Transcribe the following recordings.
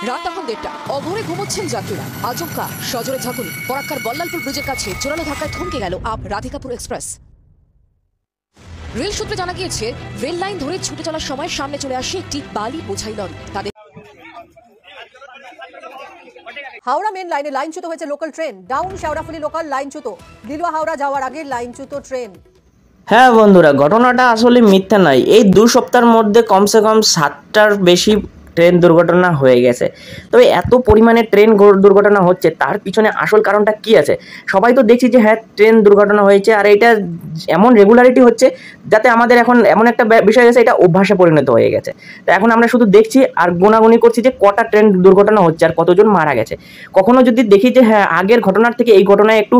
রাত তখন 1:30 অঘরে ঘুমোচ্ছেন যাত্রীরা। আচমকা সজোরে ঝাঁকুনি, ফরাক্কার বল্লালপুর ব্রিজের কাছে জোরালো ধাক্কায় থমকে গেল আপ রাধিকাপুর এক্সপ্রেস। রেল সূত্রে জানা গিয়েছে, রেল লাইন ধরে ছুটে চলার সময় সামনে চলে আসে একটি বালি বোঝাই লরি। তাদের হাওড়া মেন লাইনে লাইনচ্যুত হয়েছে local train. Down Sheoraphuli local লাইনচ্যুত, লিলুয়া হাওড়া যাওয়ার আগে লাইনচ্যুত ট্রেন। হ্যাঁ বন্ধুরা, ঘটনাটা আসলে মিথ্যা নয়। এই 2 সপ্তাহের মধ্যে কমসে কম 7টার বেশি ট্রেন দুর্ঘটনা হয়ে গেছে। তবে এত পরিমাণে ট্রেন দুর্ঘটনা হচ্ছে, তার পিছনে আসল কারণটা কি আছে? সবাই তো দেখছি যে হ্যাঁ ট্রেন দুর্ঘটনা হয়েছে, আর এটা এমন রেগুলারিটি হচ্ছে যাতে আমাদের এখন এমন একটা বিষয় গেছে, এটা অভ্যাসে পরিণত হয়ে গেছে। তো এখন আমরা শুধু দেখছি আর গুনাগুনি করছি যে কটা ট্রেন দুর্ঘটনা হচ্ছে আর কতজন মারা গেছে। কখনো যদি দেখি যে হ্যাঁ আগের ঘটনার থেকে এই ঘটনায় একটু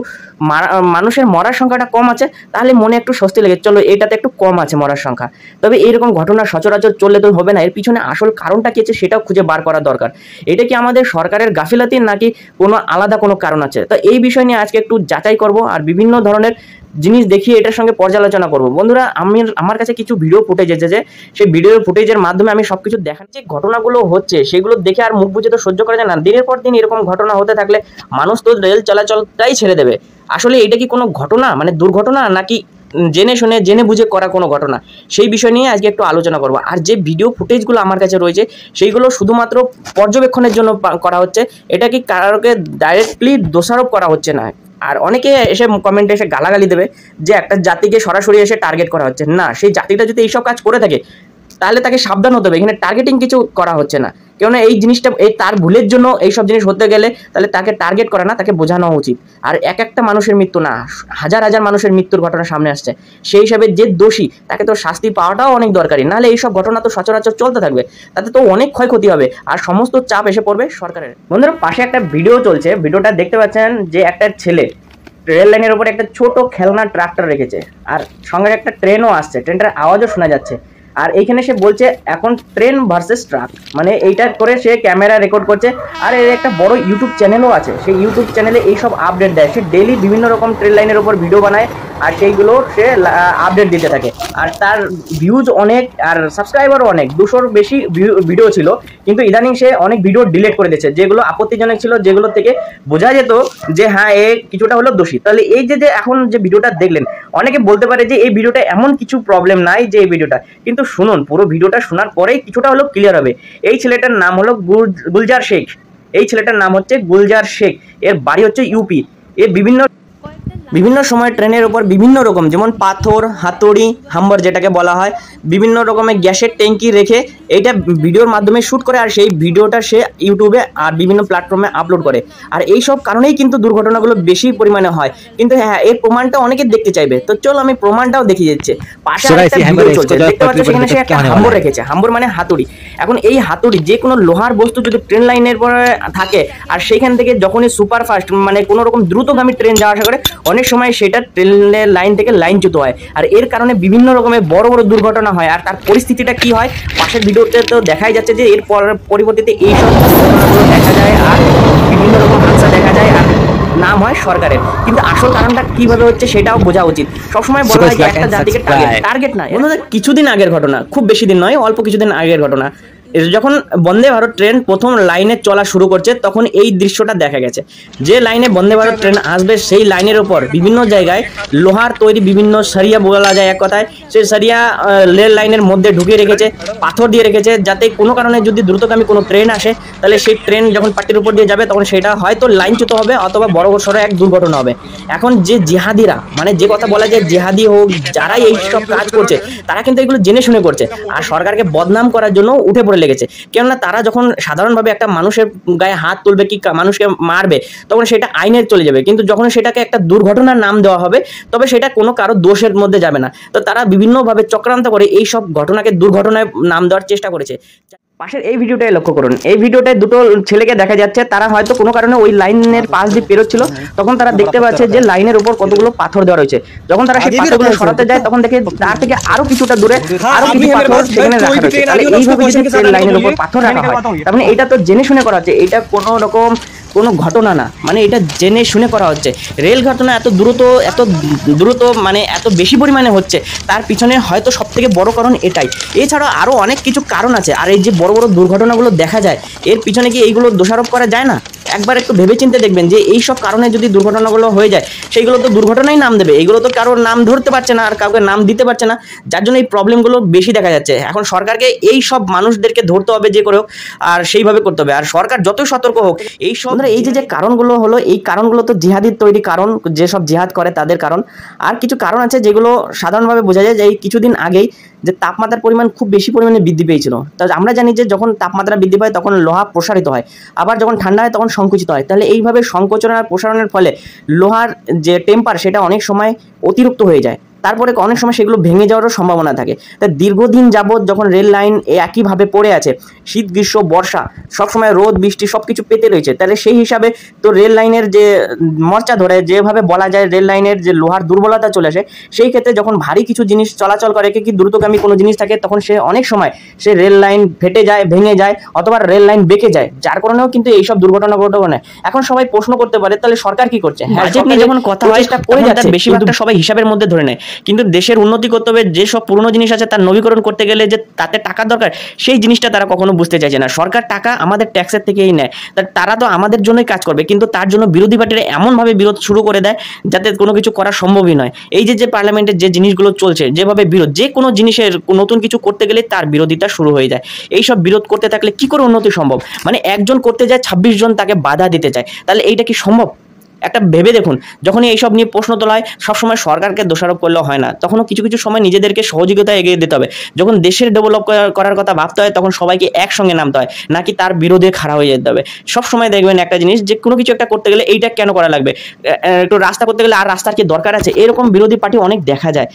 মানুষের মরার সংখ্যাটা কম আছে, তাহলে মনে একটু স্বস্তি লাগে, চলো এটাতে একটু কম আছে মরার সংখ্যা। তবে এরকম ঘটনা সচরাচর চললে তো হবে না, এর পিছনে আসল কারণটা কি আছে সেটাও খুঁজে বার করা দরকার। এটা কি আমাদের সরকারের গাফিলতি নাকি কোনো আলাদা কোনো কারণ আছে? তো এই বিষয় নিয়ে আজকে একটু যাচাই করব আর বিভিন্ন ধরনের জিনিস দেখিয়ে এটার সঙ্গে পর্যালোচনা করব। বন্ধুরা, আমার কাছে কিছু ভিডিও ফুটেজ এসেছে, সেই ভিডিও ফুটেজের মাধ্যমে আমি সবকিছু দেখার যে ঘটনাগুলো হচ্ছে সেগুলো দেখে আর মুখ বুঝে তো সহ্য করা যায় না। দিনের পর দিন এরকম ঘটনা হতে থাকলে মানুষ তো রেল চলাচলটাই ছেড়ে দেবে। আসলে এটা কি কোনো ঘটনা, মানে দুর্ঘটনা, নাকি জেনে বুঝে করা কোনো ঘটনা? সেই বিষয় নিয়ে আজকে একটু আলোচনা করব। আর যে ভিডিও ফুটেজগুলো আমার কাছে রয়েছে সেইগুলো শুধুমাত্র পর্যবেক্ষণের জন্য করা হচ্ছে, এটা কি কারোকে ডাইরেক্টলি দোষারোপ করা হচ্ছে না। আর অনেকে এসে কমেন্টে এসে গালাগালি দেবে যে একটা জাতিকে সরাসরি এসে টার্গেট করা হচ্ছে। না, সেই জাতিটা যদি এইসব কাজ করে থাকে তাহলে তাকে সাবধান হতে হবে। এখানে টার্গেটিং কিছু করা হচ্ছে না, কেননা এই জিনিসটা তার ভুলের জন্য এইসব জিনিস হতে গেলে তাহলে তাকে টার্গেট করা না, তাকে বোঝানো উচিত। আর একটা মানুষের মৃত্যু না, হাজার হাজার মানুষের মৃত্যুর ঘটনা সামনে আসছে, সেই হিসাবে যে দোষী তাকে তো শাস্তি পাওয়াটাও অনেক দরকারি। নাহলে এইসব ঘটনা তো সচরাচর চলতে থাকবে, তাতে তো অনেক ক্ষয়ক্ষতি হবে আর সমস্ত চাপ এসে পড়বে সরকারের। বন্ধুরা, পাশে একটা ভিডিও চলছে, ভিডিওটা দেখতে পাচ্ছেন যে একটা ছেলে রেল লাইনের উপরে একটা ছোট খেলনা ট্রাক্টর রেখেছে, আর সঙ্গে একটা ট্রেনও আসছে, ট্রেনটার আওয়াজও শোনা যাচ্ছে। আর এইখানে সে বলছে এখন ট্রেন ভার্সেস ট্রাক, মানে এইটা করে সে ক্যামেরা রেকর্ড করছে। আর এর একটা বড় ইউটিউব চ্যানেলও আছে, সেই ইউটিউব চ্যানেলে এইসব আপডেট দেয়। সে ডেইলি বিভিন্ন রকম ট্রেন লাইনের উপর ভিডিও বানায় আর সেইগুলো সে আপডেট দিতে থাকে। আর তার ভিউজ অনেক আর সাবস্ক্রাইবারও অনেক, 200-র বেশি ভিডিও ছিল। কিন্তু ইদানিং সে অনেক ভিডিও ডিলিট করে দিয়েছে, যেগুলো আপত্তিজনক ছিল, যেগুলো থেকে বোঝা যেত যে হ্যাঁ এ কিছুটা হলো দোষী। তাহলে এই যে এখন যে ভিডিওটা দেখলেন, অনেকে বলতে পারে যে এই ভিডিওটা এমন কিছু প্রবলেম নাই যে এই ভিডিওটা, কিন্তু শুনুন, পুরো ভিডিওটা শোনার পরেই কিছুটা হলো ক্লিয়ার হবে। এই ছেলেটার নাম হলো গুলজার শেখ। এই ছেলেটার নাম হচ্ছে গুলজার শেখ, এর বাড়ি হচ্ছে ইউপি। এ বিভিন্ন সময় ট্রেনের ওপর বিভিন্ন রকম, যেমন পাথর, হাতুড়ি, হাম্বার যেটাকে বলা হয়, বিভিন্ন রকমের গ্যাসের ট্যাঙ্কি রেখে এইটা ভিডিওর মাধ্যমে শ্যুট করে, আর সেই ভিডিওটা সে ইউটিউবে আর বিভিন্ন প্ল্যাটফর্মে আপলোড করে। আর এই সব কারণেই কিন্তু দুর্ঘটনাগুলো বেশি পরিমাণে হয়। কিন্তু হ্যাঁ, এর প্রমাণটা অনেকে দেখতে চাইবে, তো চলো আমি প্রমাণটাও দেখিয়ে যাচ্ছে। পাশে একটা ভিডিও চলছে, দেখতে পাচ্ছ সেখানে সে একটা হাম্বর রেখেছে। হাম্বর মানে হাতুড়ি। এখন এই হাতুড়ি যে কোনো লোহার বস্তু যদি ট্রেন লাইনের পরে থাকে, আর সেইখান থেকে যখনই সুপারফাস্ট মানে কোনো রকম দ্রুতগামী ট্রেন যাওয়া আসা করে, অনেক সময় সেটা ট্রেনের লাইন থেকে লাইনচ্যুত হয়। আর এর কারণে বিভিন্ন রকমের বড় বড় দুর্ঘটনা হয়। আর তার পরিস্থিতিটা কি হয় পাশের ভিডিওতে তো দেখাই যাচ্ছে, যে এর পরিবর্তিতে এইসব দুর্ঘটনাগুলো দেখা যায় আর বিভিন্ন রকম হাদসা দেখা যায়, আর নাম হয় সরকারের। কিন্তু আসল কারণটা কিভাবে হচ্ছে সেটাও বোঝা উচিত। সবসময় বলা হয় যে একটা জাতিকে টার্গেট না। কিছুদিন আগের ঘটনা, খুব বেশি দিন নয়, অল্প কিছুদিন আগের ঘটনা। যখন বন্দে ভারত ট্রেন প্রথম লাইনে চলা শুরু করছে, তখন এই দৃশ্যটা দেখা গেছে। যে লাইনে বন্দে ভারত ট্রেন আসবে সেই লাইনের ওপর বিভিন্ন জায়গায় লোহার তৈরি বিভিন্ন সারিয়া বলা যায় এক কথায়, সেই সারিয়া রেল লাইনের মধ্যে ঢুকিয়ে রেখেছে, পাথর দিয়ে রেখেছে, যাতে কোনো কারণে যদি দ্রুতগামী কোনো ট্রেন আসে তাহলে সেই ট্রেন যখন পাট্টির উপর দিয়ে যাবে তখন সেটা হয়তো লাইনচ্যুত হবে অথবা বড় সড়ো এক দুর্ঘটনা হবে। এখন যে জিহাদিরা, মানে যে কথা বলা যায় জিহাদি হোক, যারাই এই সব কাজ করছে তারা কিন্তু এগুলো জেনে শুনে করছে, আর সরকারকে বদনাম করার জন্য উঠে পড়ে লেগেছে। কেননা তারা যখন সাধারণভাবে একটা মানুষের গায়ে হাত তুলবে কি মানুষকে মারবে, তখন সেটা আইনের চলে যাবে। কিন্তু যখন সেটাকে একটা দুর্ঘটনার নাম দেওয়া হবে, তবে সেটা কোনো কারো দোষের মধ্যে যাবে না। তো তারা বিভিন্নভাবে চক্রান্ত করে এই সব ঘটনাকে দুর্ঘটনায় নাম দেওয়ার চেষ্টা করেছে। পাশের এই ভিডিওটাই লক্ষ্য করুন, এই ভিডিওটায় দুটো ছেলেকে দেখা যাচ্ছে, তারা হয়তো কোনো কারণে ওই লাইনের পাশ দিয়ে পেরোচ্ছিল, তখন তারা দেখতে পাচ্ছে যে লাইনের উপর কতগুলো পাথর দেওয়া রয়েছে। যখন তারা সেই পাথরগুলো সরাতে যায়, তখন দেখে তার থেকে আরো কিছুটা দূরে আরো কিছু পাথর সেখানে রাখা রয়েছে। তাহলে এইভাবে যদি ট্রেন লাইনের উপর পাথর রাখা হয়, তার মানে এটা তো জেনে শুনে করা হচ্ছে, এটা কোনো রকম কোনো ঘটনা না, মানে এটা জেনে শুনে করা হচ্ছে। রেল ঘটনা এত দ্রুত মানে এত বেশি পরিমাণে হচ্ছে, তার পিছনে হয়তো সবথেকে বড় কারণ এটাই। এছাড়াও আরও অনেক কিছু কারণ আছে। আর এই যে বড় বড় দুর্ঘটনাগুলো দেখা যায়, এর পিছনে কি এইগুলো দোষারোপ করা যায় না? একবার একটু ভেবেচিন্তে দেখবেন যে এই সব কারণে যদি দুর্ঘটনাগুলো হয়ে যায়, সেইগুলো তো দুর্ঘটনাই নাম দেবে, এগুলো তো কারোর নাম ধরতে পারছে না আর কাউকে নাম দিতে পারছে না, যার জন্য এই প্রবলেমগুলো বেশি দেখা যাচ্ছে। এখন সরকারকে এই সব মানুষদেরকে ধরতে হবে যে করে হোক, আর সেইভাবে করতে হবে। আর সরকার যতই সতর্ক হোক, এই সব এই যে কারণগুলো হলো, এই কারণগুলো তো জিহাদির তৈরি কারণ, যেসব জিহাদ করে তাদের কারণ। আর কিছু কারণ আছে যেগুলো সাধারণভাবে বোঝা যায়, যে এই কিছুদিন আগেই যে তাপমাত্রার পরিমাণ খুব বেশি পরিমাণে বৃদ্ধি পেয়েছিল। তা আমরা জানি যে যখন তাপমাত্রা বৃদ্ধি পায় তখন লোহা প্রসারিত হয়, আবার যখন ঠান্ডা হয় তখন সংকুচিত হয়। তাহলে এইভাবে সংকোচন আর প্রসারণের ফলে লোহার যে টেম্পার সেটা অনেক সময় অতিরিক্ত হয়ে যায়, তারপরে অনেক সময় সেগুলো ভেঙে যাওয়ারও সম্ভাবনা থাকে। তা দীর্ঘদিন যাবৎ যখন রেল লাইন একইভাবে পড়ে আছে, শীত গ্রীষ্ম বর্ষা সবসময় রোদ বৃষ্টি সব কিছু পেতে রয়েছে, তাহলে সেই হিসাবে তো রেল লাইনের যে মর্চা ধরে যেভাবে বলা যায় রেল লাইনের যে লোহার দুর্বলতা চলে আসে, সেই ক্ষেত্রে যখন ভারী কিছু জিনিস চলাচল করে, কি দ্রুতগামী কোনো জিনিস থাকে, তখন সে অনেক সময় সে রেল লাইন ফেটে যায়, ভেঙে যায়, অথবা রেল লাইন বেঁকে যায়, যার কারণেও কিন্তু এইসব দুর্ঘটনা ঘটে। এখন সবাই প্রশ্ন করতে পারে তাহলে সরকার কি করছে? হ্যাঁ, যখন কথা হয় করে যাচ্ছে, বেশিরভাগটা সবাই হিসাবের মধ্যে ধরে নেয়, কিন্তু দেশের উন্নতি করতে হবে, যেসব পুরনো জিনিস আছে তার নবীকরণ করতে গেলে যে তাতে টাকার দরকার, সেই জিনিসটা তারা কখনো বুঝতে চাইছে না। সরকার টাকা আমাদের ট্যাক্সের থেকেই নেয়, তারা তো আমাদের জন্যই কাজ করবে, কিন্তু তার জন্য বিরোধী পার্টিরা এমনভাবে বিরোধ শুরু করে দেয় যাতে কোনো কিছু করা সম্ভবই নয়। এই যে পার্লামেন্টের যে জিনিসগুলো চলছে, যেভাবে বিরোধ, যে কোনো জিনিসের নতুন কিছু করতে গেলে তার বিরোধিতা শুরু হয়ে যায়। এইসব বিরোধ করতে থাকলে কি করে উন্নতি সম্ভব? মানে একজন করতে যায়, 26 জন তাকে বাধা দিতে চায়, তাহলে এইটা কি সম্ভব? একটা ভেবে দেখুন, যখনই এইসব নিয়ে প্রশ্ন তোলা হয় সবসময় সরকারকে দোষারোপ করলেও হয় না, তখনও কিছু কিছু সময় নিজেদেরকে সহযোগিতা এগিয়ে দিতে হবে। যখন দেশের ডেভেলপ করার কথা ভাবতে হয়, তখন সবাইকে একসঙ্গে নামতে হয়, নাকি তার বিরোধে খাড়া হয়ে যেতে হবে। সবসময় দেখবেন একটা জিনিস, যে কোনো কিছু একটা করতে গেলে এইটা কেন করা লাগবে, একটু রাস্তা করতে গেলে আর রাস্তার কি দরকার আছে, এরকম বিরোধী পার্টি অনেক দেখা যায়।